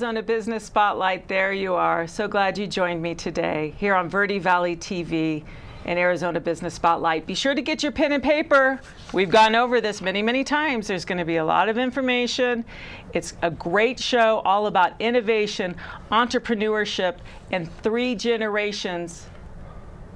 Arizona Business Spotlight. There you are. So glad you joined me today here on Verde Valley TV and Arizona Business Spotlight. Be sure to get your pen and paper. We've gone over this many, many times. There's going to be a lot of information. It's a great show all about innovation, entrepreneurship, and 3 generations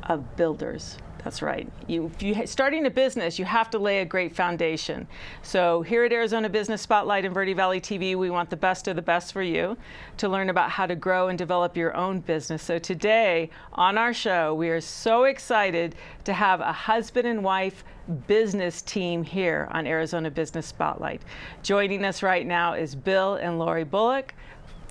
of builders. That's right. If you're starting a business, you have to lay a great foundation. So here at Arizona Business Spotlight and Verde Valley TV, we want the best of the best for you to learn about how to grow and develop your own business. So today on our show, we are so excited to have a husband and wife business team here on Arizona Business Spotlight. Joining us right now is Bill and Lori Bullock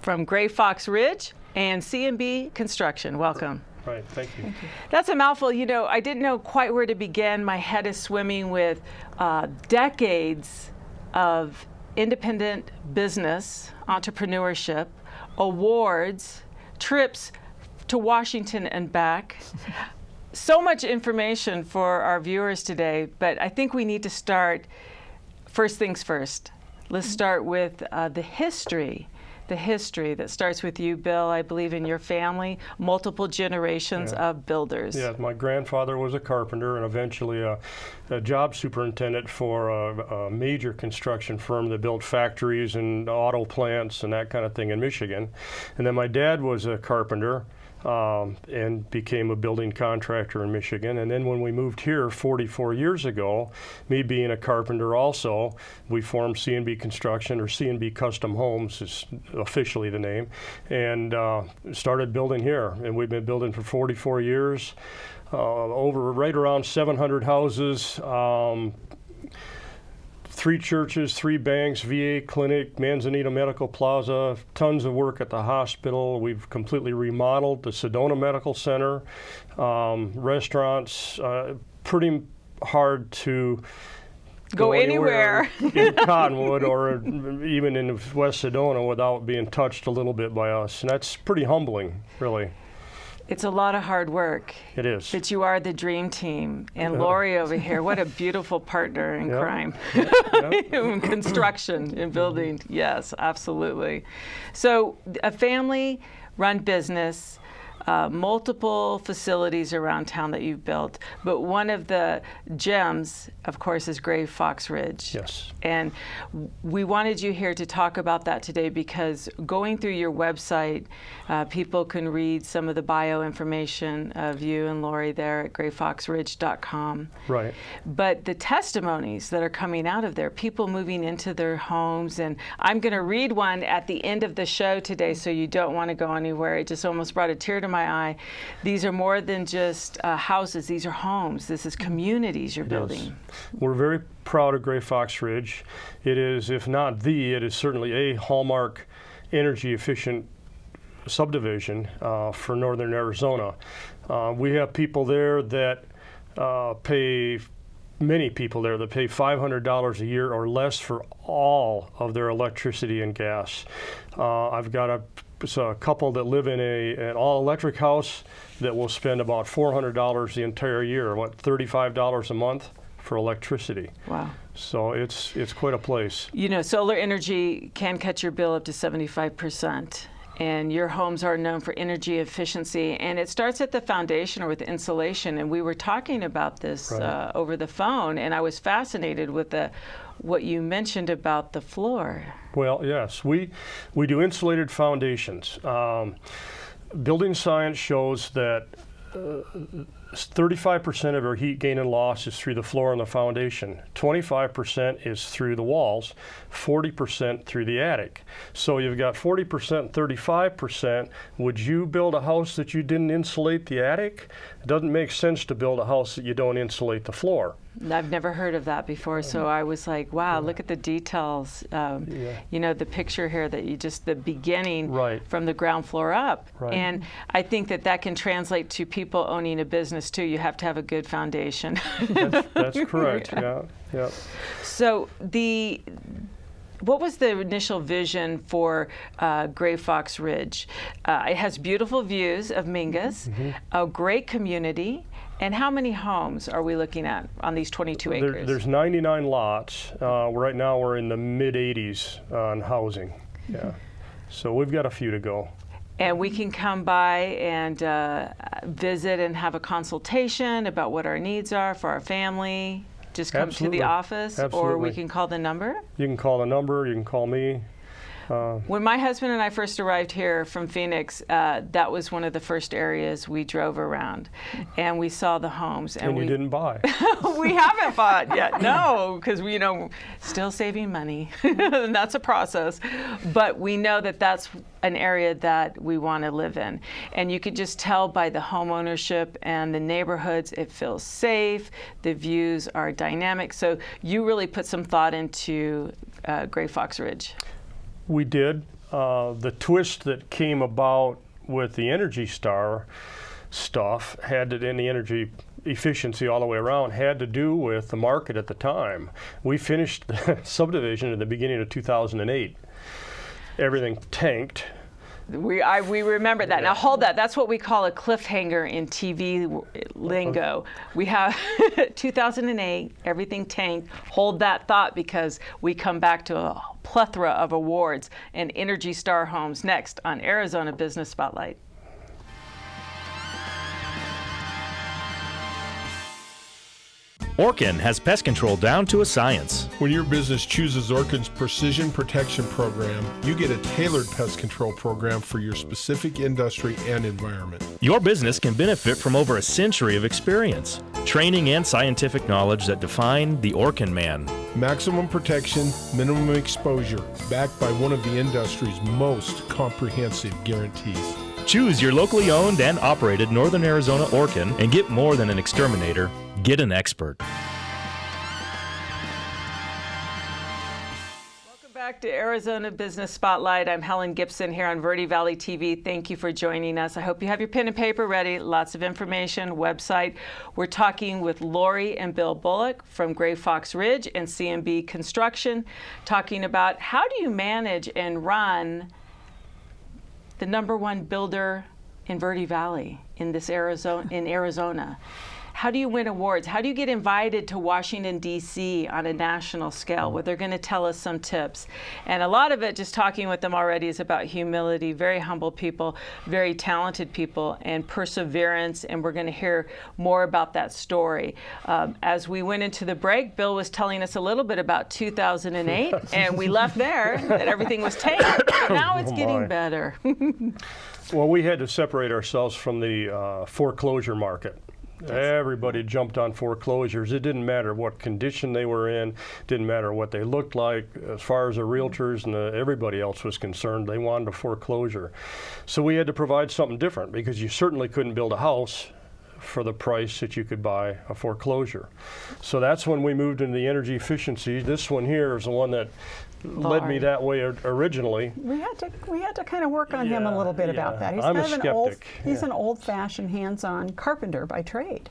from Gray Fox Ridge and C&B Construction. Welcome. Right, thank you. That's a mouthful. You know, I didn't know quite where to begin. My head is swimming with decades of independent business, entrepreneurship, awards, trips to Washington and back. So much information for our viewers today, but I think we need to start first things first. Let's start with the history that starts with you, Bill, I believe, in your family, multiple generations of builders. Yeah, my grandfather was a carpenter and eventually a job superintendent for a major construction firm that built factories and auto plants and that kind of thing in Michigan. And then my dad was a carpenter and became a building contractor in Michigan. And then when we moved here 44 years ago, me being a carpenter also, we formed C&B Construction, or C&B Custom Homes is officially the name, and started building here. And we've been building for 44 years, over right around 700 houses, 3 churches, 3 banks, VA clinic, Manzanita Medical Plaza, tons of work at the hospital. We've completely remodeled the Sedona Medical Center, restaurants. Pretty hard to go anywhere in Cottonwood or even in West Sedona without being touched a little bit by us. And that's pretty humbling, really. It's a lot of hard work. It is. But you are the dream team. And Lori over here, what a beautiful partner in crime. In construction, in building. Yes, absolutely. So a family-run business, multiple facilities around town that you've built. But one of the gems, of course, is Gray Fox Ridge. Yes. And we wanted you here to talk about that today because going through your website, people can read some of the bio information of you and Lori there at grayfoxridge.com. Right. But the testimonies that are coming out of there, people moving into their homes, and I'm going to read one at the end of the show today, so you don't want to go anywhere. It just almost brought a tear to my eye. These are more than just houses. These are homes. This is communities you're building. Yes. We're very proud of Gray Fox Ridge. It is, if not it is certainly a hallmark energy efficient subdivision for northern Arizona. We have people there that many people there that pay $500 a year or less for all of their electricity and gas. I've got a couple that live in an all-electric house that will spend about $400 the entire year, $35 a month for electricity. Wow. So it's quite a place. You know, solar energy can cut your bill up to 75%. And your homes are known for energy efficiency, and it starts at the foundation or with the insulation. And we were talking about this over the phone, and I was fascinated with what you mentioned about the floor. Well, yes, we do insulated foundations. Building science shows that 35% of our heat gain and loss is through the floor and the foundation. 25% is through the walls, 40% through the attic. So you've got 40%, 35%. Would you build a house that you didn't insulate the attic? It doesn't make sense to build a house that you don't insulate the floor. I've never heard of that before, so I was like, wow, look at the details. You know, the picture here that you just, the beginning from the ground floor up. And I think that can translate to people owning a business too. You have to have a good foundation. That's correct, yeah. So what was the initial vision for Gray Fox Ridge? It has beautiful views of Mingus, a great community. And how many homes are we looking at on these 22 acres? There's 99 lots. Right now we're in the mid-80s on housing. Yeah. So we've got a few to go. And we can come by and visit and have a consultation about what our needs are for our family. Just come Absolutely. to the office, Absolutely. or we can call the number. You can call the number, you can call me. When my husband and I first arrived here from Phoenix, that was one of the first areas we drove around, and we saw the homes. And you didn't buy. We haven't bought yet, no, because we still saving money, and that's a process. But we know that that's an area that we want to live in, and you could just tell by the home ownership and the neighborhoods. It feels safe. The views are dynamic. So you really put some thought into Gray Fox Ridge. We did. The twist that came about with the Energy Star stuff and the energy efficiency all the way around had to do with the market at the time. We finished the subdivision at the beginning of 2008. Everything tanked. We remember that. Now hold that. That's what we call a cliffhanger in TV lingo. We have 2008, everything tanked. Hold that thought, because we come back to a plethora of awards and Energy Star homes next on Arizona Business Spotlight. Orkin has pest control down to a science. When your business chooses Orkin's Precision Protection Program, you get a tailored pest control program for your specific industry and environment. Your business can benefit from over a century of experience, training, and scientific knowledge that define the Orkin man. Maximum protection, minimum exposure, backed by one of the industry's most comprehensive guarantees. Choose your locally owned and operated Northern Arizona Orkin and get more than an exterminator. Get an expert. Welcome back to Arizona Business Spotlight. I'm Helen Gibson here on Verde Valley TV. Thank you for joining us. I hope you have your pen and paper ready. Lots of information, website. We're talking with Lori and Bill Bullock from Gray Fox Ridge and CMB Construction, talking about how do you manage and run the #1 builder in Verde Valley in Arizona. How do you win awards? How do you get invited to Washington, D.C. on a national scale? Well, they're going to tell us some tips. And a lot of it, just talking with them already, is about humility, very humble people, very talented people, and perseverance. And we're going to hear more about that story. As we went into the break, Bill was telling us a little bit about 2008, and we left there that everything was tanked. But now it's getting better. Well, we had to separate ourselves from the foreclosure market. Everybody jumped on foreclosures. It didn't matter what condition they were in, didn't matter what they looked like. As far as the realtors and everybody else was concerned, they wanted a foreclosure. So we had to provide something different, because you certainly couldn't build a house for the price that you could buy a foreclosure. So that's when we moved into the energy efficiency. This one here is the one that led me that way originally. We had to kind of work on him a little bit about that. He's I'm kind a of an old, skeptic. he's an old-fashioned, hands-on carpenter by trade.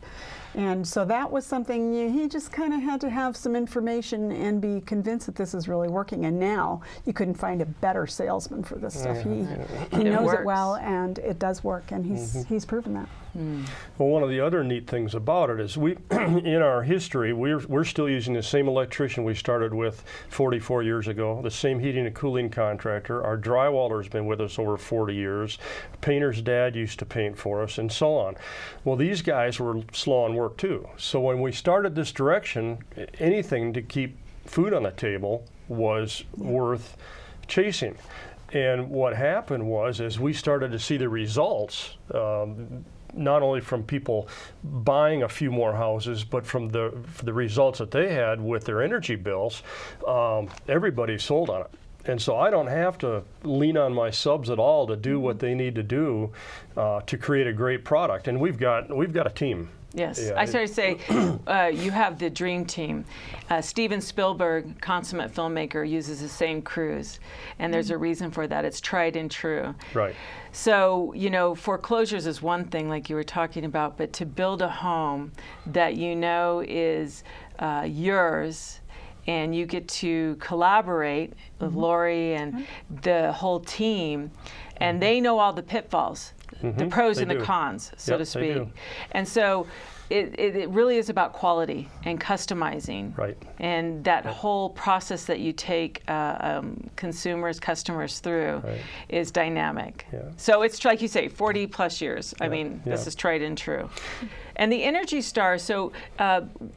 And so that was something he just kind of had to have some information and be convinced that this is really working. And now you couldn't find a better salesman for this stuff. He knows it well, and it does work, and he's proven that. Well, one of the other neat things about it is we, in our history, we're still using the same electrician we started with 44 years ago, the same heating and cooling contractor. Our drywaller's been with us over 40 years. Painter's dad used to paint for us, and so on. Well, these guys were slow on work too. So when we started this direction, anything to keep food on the table was worth chasing. And what happened was, as we started to see the results, not only from people buying a few more houses, but from the results that they had with their energy bills, everybody sold on it. And so I don't have to lean on my subs at all to do what they need to do to create a great product. And we've got a team. Yes, Yeah, I started to say you have the dream team. Steven Spielberg, consummate filmmaker, uses the same crews, and there's a reason for that. It's tried and true. Right. So, foreclosures is one thing, like you were talking about, but to build a home that is yours, and you get to collaborate with Lori and the whole team, and they know all the pitfalls. the pros they and the do. cons, so Yep, to they speak. do. And so it really is about quality and customizing. Right. And that whole process that you take customers through Right. is dynamic. Yeah. So it's like you say, 40 plus years. I mean, this yeah. is tried and true. And the Energy Star, so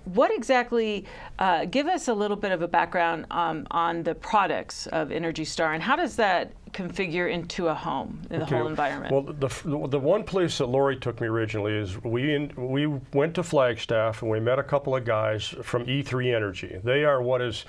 what exactly, give us a little bit of a background on the products of Energy Star, and how does that configure into a home, in the whole environment? Well, the one place that Lori took me originally is we went to Flagstaff and we met a couple of guys from E3 Energy. They are what is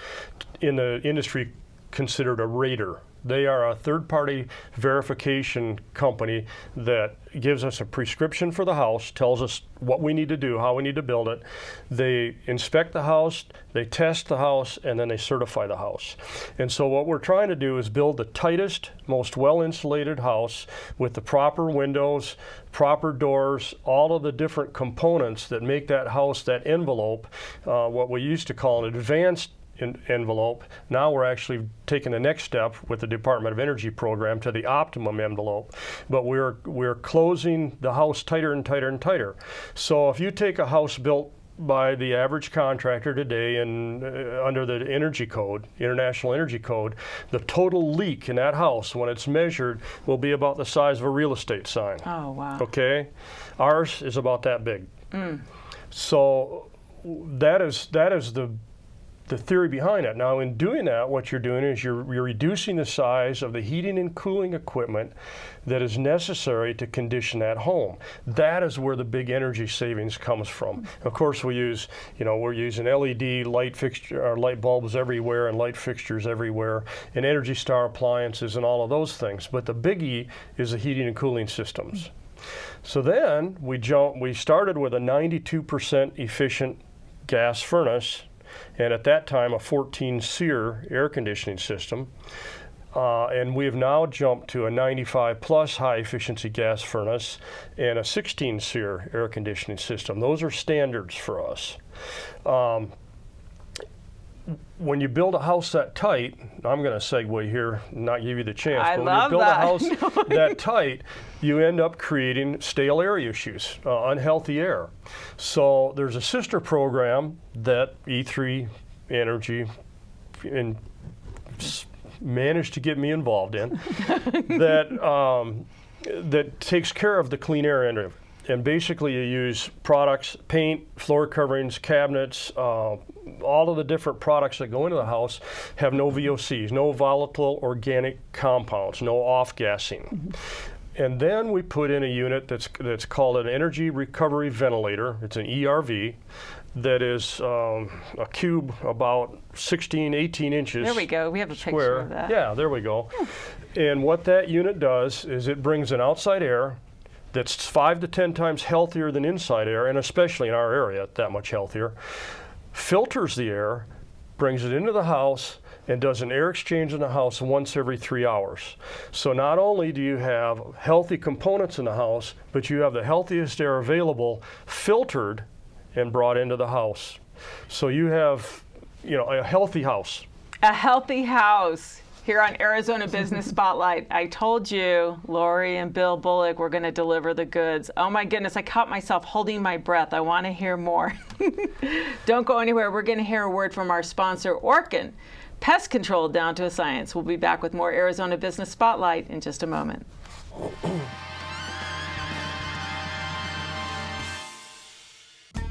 in the industry considered a rater. They are a third-party verification company that gives us a prescription for the house, tells us what we need to do, how we need to build it. They inspect the house, they test the house, and then they certify the house. And so what we're trying to do is build the tightest, most well-insulated house with the proper windows, proper doors, all of the different components that make that house, that envelope, what we used to call an advanced envelope. Now we're actually taking the next step with the Department of Energy program to the optimum envelope, but we're closing the house tighter and tighter and tighter. So if you take a house built by the average contractor today and under the energy code, International Energy Code, the total leak in that house when it's measured will be about the size of a real estate sign. Oh, wow. Okay? Ours is about that big. So that is the theory behind it. Now, in doing that, what you're doing is you're reducing the size of the heating and cooling equipment that is necessary to condition that home. That is where the big energy savings comes from. Of course, we're using LED light fixture or light bulbs everywhere and light fixtures everywhere, and Energy Star appliances and all of those things. But the biggie is the heating and cooling systems. So then we started with a 92% efficient gas furnace, and at that time a 14 SEER air conditioning system. And we have now jumped to a 95 plus high efficiency gas furnace and a 16 SEER air conditioning system. Those are standards for us. When you build a house that tight, I'm going to segue here, not give you the chance, I but when love you build that. a house that tight, you end up creating stale air issues, unhealthy air. So there's a sister program that E3 Energy managed to get me involved in that takes care of the clean air end of it. And basically you use products, paint, floor coverings, cabinets, all of the different products that go into the house have no VOCs, no volatile organic compounds, no off-gassing. And then we put in a unit that's called an energy recovery ventilator. It's an ERV that is a cube about 16, 18 inches. There we go. We have a square. picture of that. Yeah, there we go. And what that unit does is it brings in outside air that's 5 to 10 times healthier than inside air, and especially in our area, that much healthier, filters the air, brings it into the house, and does an air exchange in the house once every 3 hours. So not only do you have healthy components in the house, but you have the healthiest air available filtered and brought into the house. So you have, a healthy house. A healthy house. Here on Arizona Business Spotlight, I told you, Lori and Bill Bullock were going to deliver the goods. Oh my goodness, I caught myself holding my breath. I want to hear more. Don't go anywhere. We're going to hear a word from our sponsor, Orkin. Pest control down to a science. We'll be back with more Arizona Business Spotlight in just a moment.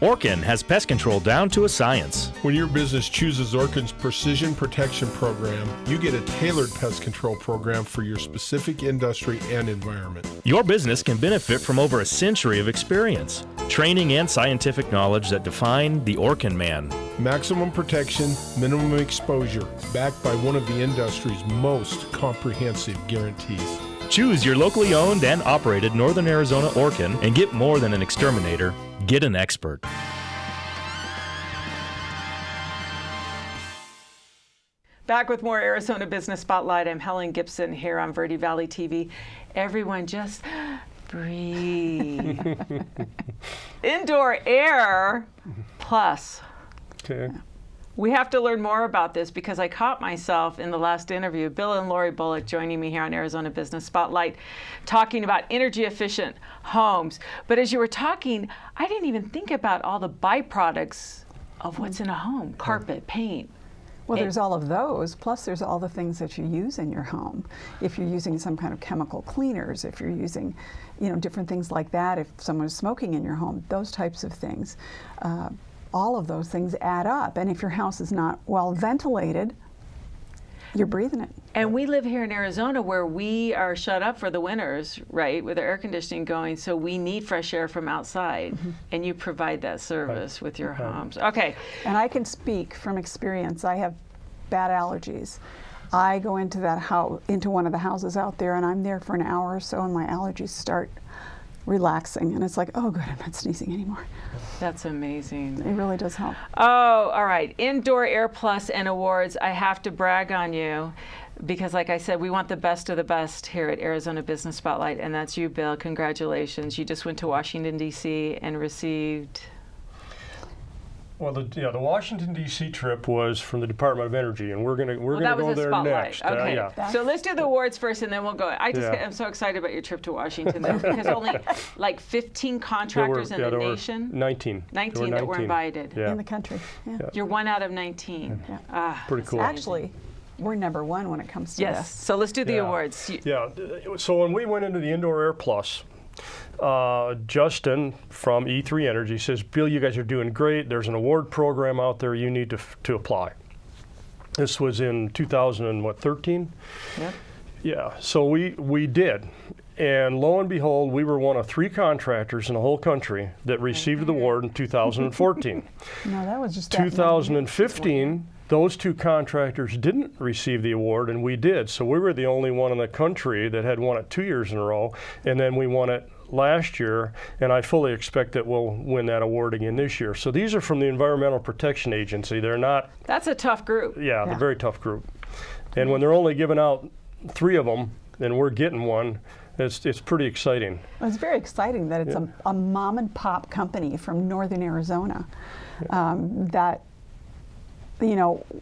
Orkin has pest control down to a science. When your business chooses Orkin's Precision Protection Program, you get a tailored pest control program for your specific industry and environment. Your business can benefit from over a century of experience, training, and scientific knowledge that define the Orkin man. Maximum protection, minimum exposure, backed by one of the industry's most comprehensive guarantees. Choose your locally owned and operated Northern Arizona Orkin and get more than an exterminator. Get an expert. Back with more Arizona Business Spotlight. I'm Helen Gibson here on Verde Valley TV. Everyone just breathe. Indoor air plus. Okay. We have to learn more about this because I caught myself in the last interview, Bill and Lori Bullock joining me here on Arizona Business Spotlight, talking about energy efficient homes. But as you were talking, I didn't even think about all the byproducts of what's in a home: carpet, paint. Well, there's all of those, plus there's all the things that you use in your home. If you're using some kind of chemical cleaners, if you're using, different things like that, if someone is smoking in your home, those types of things. All of those things add up. And if your house is not well ventilated, you're breathing it. And we live here in Arizona where we are shut up for the winters, right, with the air conditioning going, so we need fresh air from outside. And you provide that service with your homes. Okay. And I can speak from experience. I have bad allergies. I go into into one of the houses out there, and I'm there for an hour or so, and my allergies start relaxing, and it's like, oh good, I'm not sneezing anymore. That's amazing. It really does help. Oh, all right. Indoor Air Plus and awards. I have to brag on you because, like I said, we want the best of the best here at Arizona Business Spotlight, and that's you, Bill. Congratulations. You just went to Washington, D.C. and received... Well, the Washington D.C. trip was from the Department of Energy, and we're gonna that go was a there spotlight. next. Okay. Yeah. So let's do the awards first, and then we'll go. I'm so excited about your trip to Washington though, because only like 15 contractors in the nation. 19. 19 that were invited. Yeah. In the country. Yeah. You're one out of 19. Yeah. Ah, Pretty cool. Actually, we're number one when it comes to yes. this. So let's do the awards. Yeah. So when we went into the Indoor Air Plus, Justin from E3 Energy says, Bill, you guys are doing great. There's an award program out there. You need to apply. This was in 2013? Yep. Yeah. So we did. And lo and behold, we were one of 3 contractors in the whole country that received the award in 2014. No, that was just 2015, those 2 contractors didn't receive the award, and we did. So we were the only one in the country that had won it 2 years in a row, and then we won it last year, and I fully expect that we'll win that award again this year. So these are from the Environmental Protection Agency. They're not... That's a tough group. Yeah, they're a very tough group. And when they're only giving out 3 of them, and we're getting one, it's pretty exciting. Well, it's very exciting that it's a mom and pop company from northern Arizona that,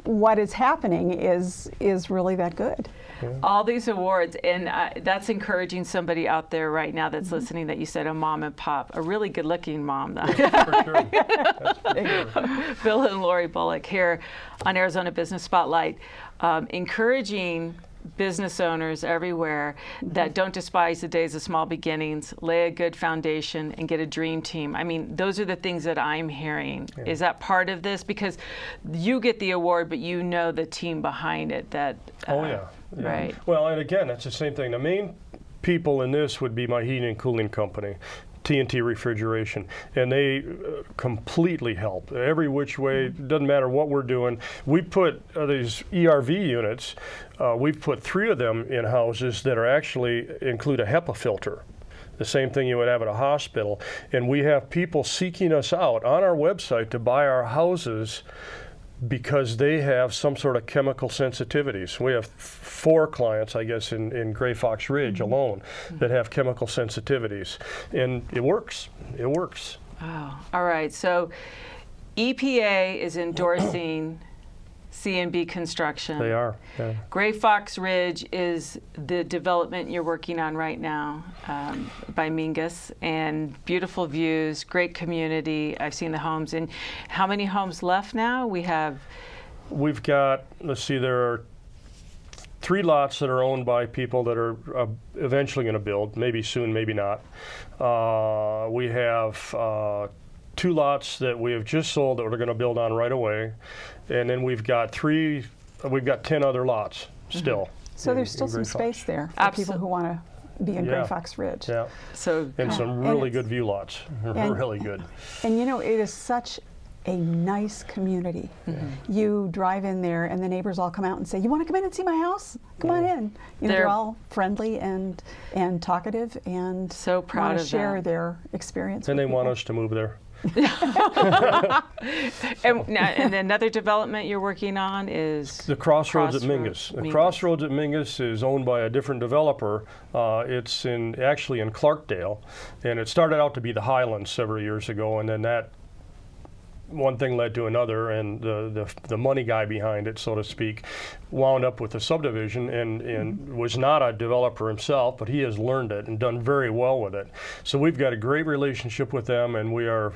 what is happening is really that good. All these awards, and that's encouraging somebody out there right now that's listening that you said a mom and pop, a really good looking mom though. For sure. That's for sure. Bill and Lori Bullock here on Arizona Business Spotlight, encouraging business owners everywhere that don't despise the days of small beginnings, lay a good foundation, and get a dream team. I mean, those are the things that I'm hearing. Yeah. Is that part of this? Because you get the award, but you know the team behind it. That right. Well, and again, that's the same thing. The main people in this would be my heating and cooling company, TNT Refrigeration, and they completely help every which way. Doesn't matter what we're doing. We put these ERV units. We've put 3 of them in houses that are actually include a HEPA filter, the same thing you would have at a hospital. And we have people seeking us out on our website to buy our houses because they have some sort of chemical sensitivities. We have 4 clients, I guess, in Gray Fox Ridge alone that have chemical sensitivities. And it works. It works. Oh, all right. So EPA is endorsing C&B construction. They are. Yeah. Gray Fox Ridge is the development you're working on right now by Mingus, and beautiful views, great community. I've seen the homes. And how many homes left now? We've got, let's see, there are 3 lots that are owned by people that are eventually going to build, maybe soon, maybe not. We have 2 lots that we have just sold that we're going to build on right away. And then we've got 10 other lots still. So there's still some space there for people who want to be in Gray Fox Ridge. Yeah. So and some really good view lots. Really good. And it is such a nice community. You drive in there and the neighbors all come out and say, you want to come in and see my house? Come on in. They're all friendly and talkative and so proud of share their experience. And they want us to move there. And another development you're working on is the Crossroads at Mingus. The Crossroads at Mingus is owned by a different developer. It's actually in Clarkdale, and it started out to be the Highlands several years ago, and then that one thing led to another, and the money guy behind it, so to speak, wound up with a subdivision and was not a developer himself, but he has learned it and done very well with it. So we've got a great relationship with them, and we are,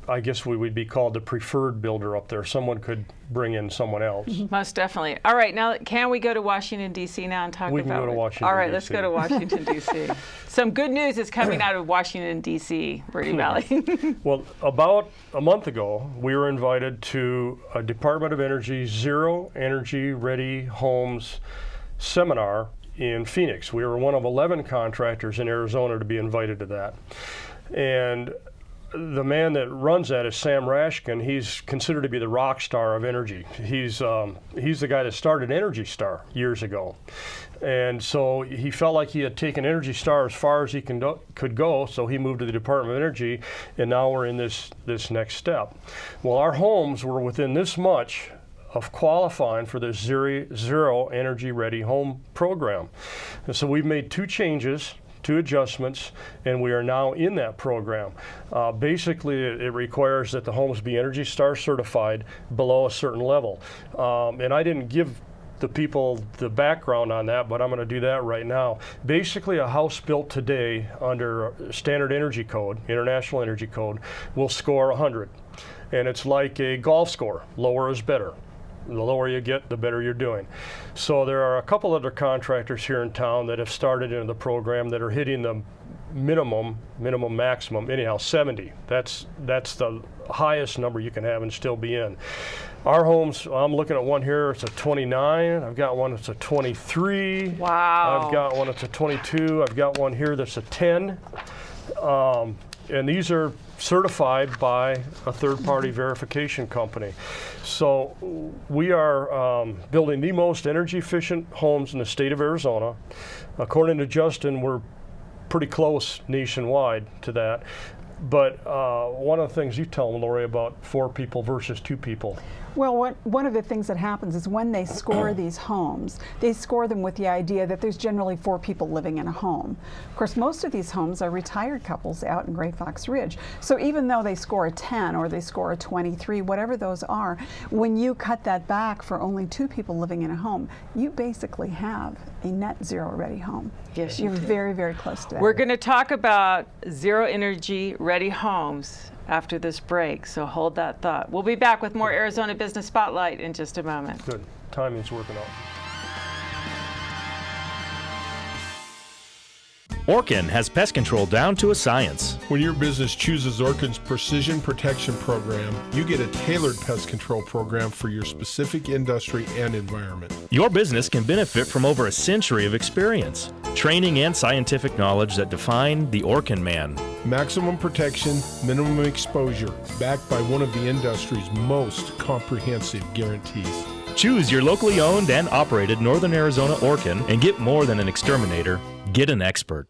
I guess we would be called the preferred builder up there. Someone could bring in someone else. Most definitely. All right, now can we go to Washington, D.C. now and talk about We can go to Washington, All right, D.C. let's go to Washington, D.C. Some good news is coming out of Washington, D.C., Verde Valley. Well, about a month ago, we were invited to a Department of Energy Zero Energy Ready Homes seminar in Phoenix. We were one of 11 contractors in Arizona to be invited to that. And the man that runs that is Sam Rashkin. He's considered to be the rock star of energy. He's the guy that started Energy Star years ago. And so he felt like he had taken Energy Star as far as he could go, so he moved to the Department of Energy, and now we're in this next step. Well, our homes were within this much of qualifying for the Zero Energy Ready Home program. And so we've made two changes, two adjustments, and we are now in that program. Basically, it requires that the homes be Energy Star certified below a certain level. And I didn't give the people the background on that, but I'm going to do that right now. Basically, a house built today under Standard Energy Code, International Energy Code, will score 100. And it's like a golf score. Lower is better. The lower you get, the better you're doing. So there are a couple other contractors here in town that have started into the program that are hitting the maximum, anyhow, 70. That's the highest number you can have and still be in. Our homes, I'm looking at one here, it's a 29. I've got one that's a 23. Wow. I've got one that's a 22. I've got one here that's a 10. And these are certified by a third-party verification company. So we are building the most energy-efficient homes in the state of Arizona. According to Justin, we're pretty close nationwide to that. But one of the things you tell them, Lori, about 4 people versus 2 people. Well, one of the things that happens is when they score these homes, they score them with the idea that there's generally 4 people living in a home. Of course, most of these homes are retired couples out in Great Fox Ridge. So even though they score a 10 or they score a 23, whatever those are, when you cut that back for only 2 people living in a home, you basically have a net zero ready home. Yes, You're you do. very, very close to that. We're going to talk about zero energy ready homes after this break, so hold that thought. We'll be back with more Arizona Business Spotlight in just a moment. Good. Timing's working out. Orkin has pest control down to a science. When your business chooses Orkin's Precision Protection Program, you get a tailored pest control program for your specific industry and environment. Your business can benefit from over a century of experience, training, and scientific knowledge that define the Orkin man. Maximum protection, minimum exposure, backed by one of the industry's most comprehensive guarantees. Choose your locally owned and operated Northern Arizona Orkin and get more than an exterminator. Get an expert.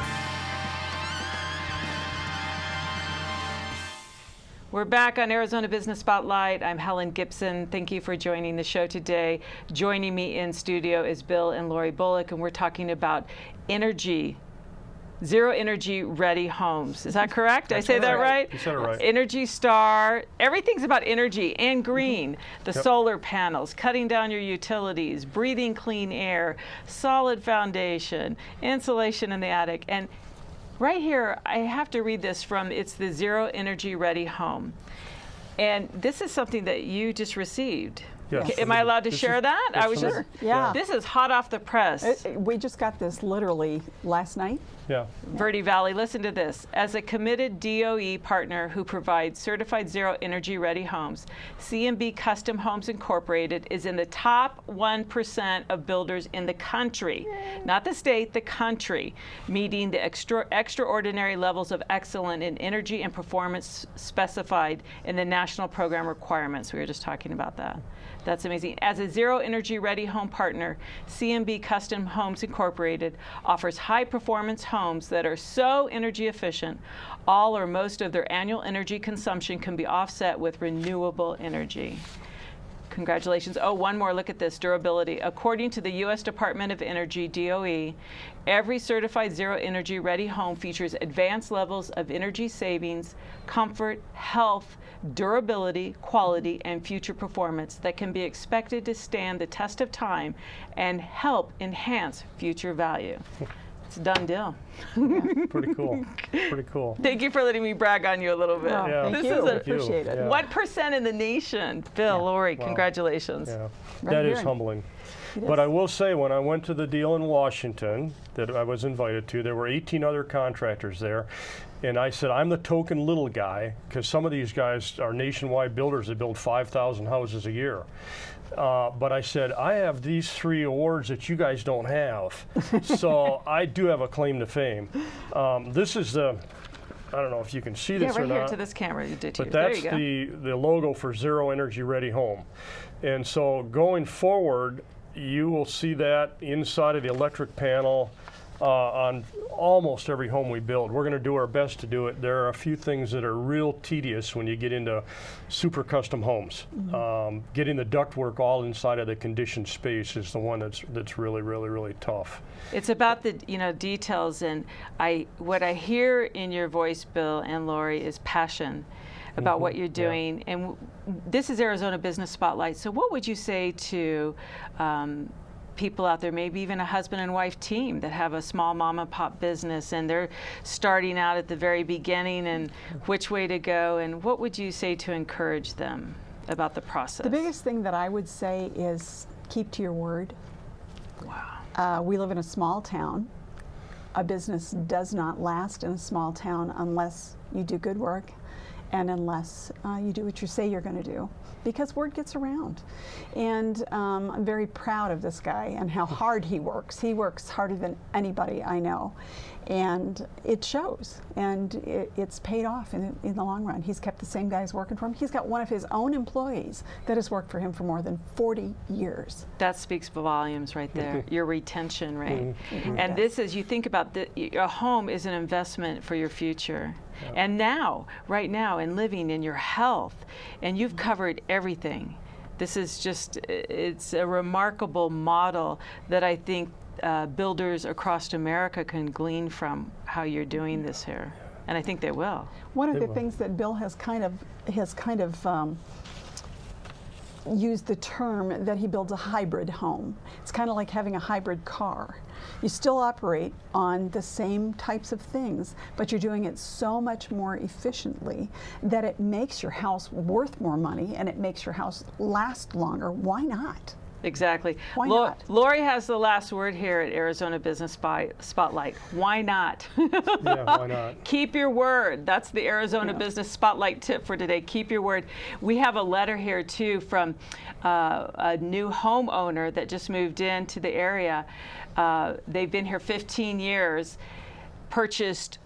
We're back on Arizona Business Spotlight. I'm Helen Gibson. Thank you for joining the show today. Joining me in studio is Bill and Lori Bullock, and we're talking about zero energy ready homes. Is that correct? Did I say that right? You said it right. Energy Star. Everything's about energy and green. The solar panels, cutting down your utilities, breathing clean air, solid foundation, insulation in the attic. And right here, I have to read this from, it's the Zero Energy Ready Home. And this is something that you just received. Yes. Am I allowed to share that? I was just, Yeah. this is hot off the press. We just got this literally last night. Yeah. Verde Valley, listen to this. As a committed DOE partner who provides certified zero energy ready homes, C&B Custom Homes Incorporated is in the top 1% of builders in the country, not the state, the country, meeting the extraordinary levels of excellence in energy and performance specified in the national program requirements. We were just talking about that. That's amazing. As a zero energy ready home partner, C&B Custom Homes Incorporated offers high performance homes that are so energy efficient, all or most of their annual energy consumption can be offset with renewable energy. Congratulations. Oh, one more. Look at this. Durability. According to the U.S. Department of Energy, DOE, every certified zero energy ready home features advanced levels of energy savings, comfort, health, durability, quality, and future performance that can be expected to stand the test of time and help enhance future value. It's a done deal. Pretty cool. Pretty cool. Thank you for letting me brag on you a little bit. Well, Yeah. thank This you. is a- Appreciate it. Yeah. What percent in the nation? Bill, Lori, congratulations. Yeah, Right that is here. humbling. It But is. I will say, when I went to the deal in Washington that I was invited to, there were 18 other contractors there. And I said, I'm the token little guy, because some of these guys are nationwide builders that build 5,000 houses a year. But I said, I have these 3 awards that you guys don't have. So I do have a claim to fame. This is the, I don't know if you can see Yeah, this right or here not. to this camera. You did too. But There that's you go. the logo for Zero Energy Ready Home. And so going forward, you will see that inside of the electric panel on almost every home we build. We're going to do our best to do it. There are a few things that are real tedious when you get into super custom homes. Getting the ductwork all inside of the conditioned space is the one that's really, really, really tough. It's about the details, and what I hear in your voice, Bill and Lori, is passion about what you're doing. And this is Arizona Business Spotlight. So what would you say to people out there, maybe even a husband and wife team that have a small mom and pop business and they're starting out at the very beginning and which way to go, and what would you say to encourage them about the process? The biggest thing that I would say is keep to your word. Wow. We live in a small town. A business does not last in a small town unless you do good work and unless you do what you say you're going to do, because word gets around. And I'm very proud of this guy and how hard he works. He works harder than anybody I know. And it shows, and it's paid off in the long run. He's kept the same guys working for him. He's got one of his own employees that has worked for him for more than 40 years. That speaks volumes right there, your retention rate. And Yes. this is, you think about, your home is an investment for your future. And now, right now, in living in your health, and you've covered everything. This is just, it's a remarkable model that I think builders across America can glean from how you're doing this here. And I think they will. One of They the will. things that Bill has kind of used the term that he builds a hybrid home. It's kind of like having a hybrid car. You still operate on the same types of things, but you're doing it so much more efficiently that it makes your house worth more money and it makes your house last longer. Why not? Exactly. Why not? Lori has the last word here at Arizona Business Spotlight. Why not? Yeah, why not? Keep your word. That's the Arizona Business Spotlight tip for today. Keep your word. We have a letter here too from a new homeowner that just moved into the area. They've been here 15 years, purchased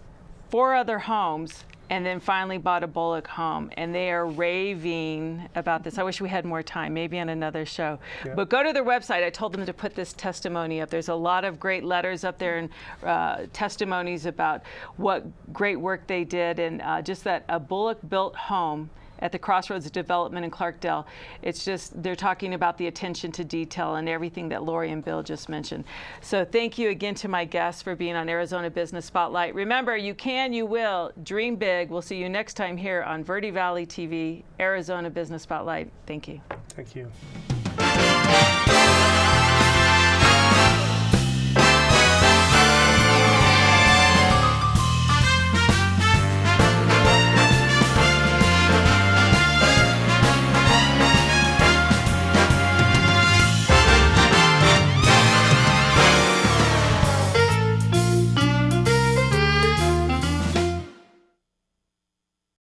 4 other homes, and then finally bought a Bullock home. And they are raving about this. I wish we had more time, maybe on another show. Yeah. But go to their website. I told them to put this testimony up. There's a lot of great letters up there and testimonies about what great work they did, and just that a Bullock built home at the Crossroads Development in Clarkdale. It's just, they're talking about the attention to detail and everything that Lori and Bill just mentioned. So thank you again to my guests for being on Arizona Business Spotlight. Remember, you can, you will, dream big. We'll see you next time here on Verde Valley TV, Arizona Business Spotlight. Thank you. Thank you.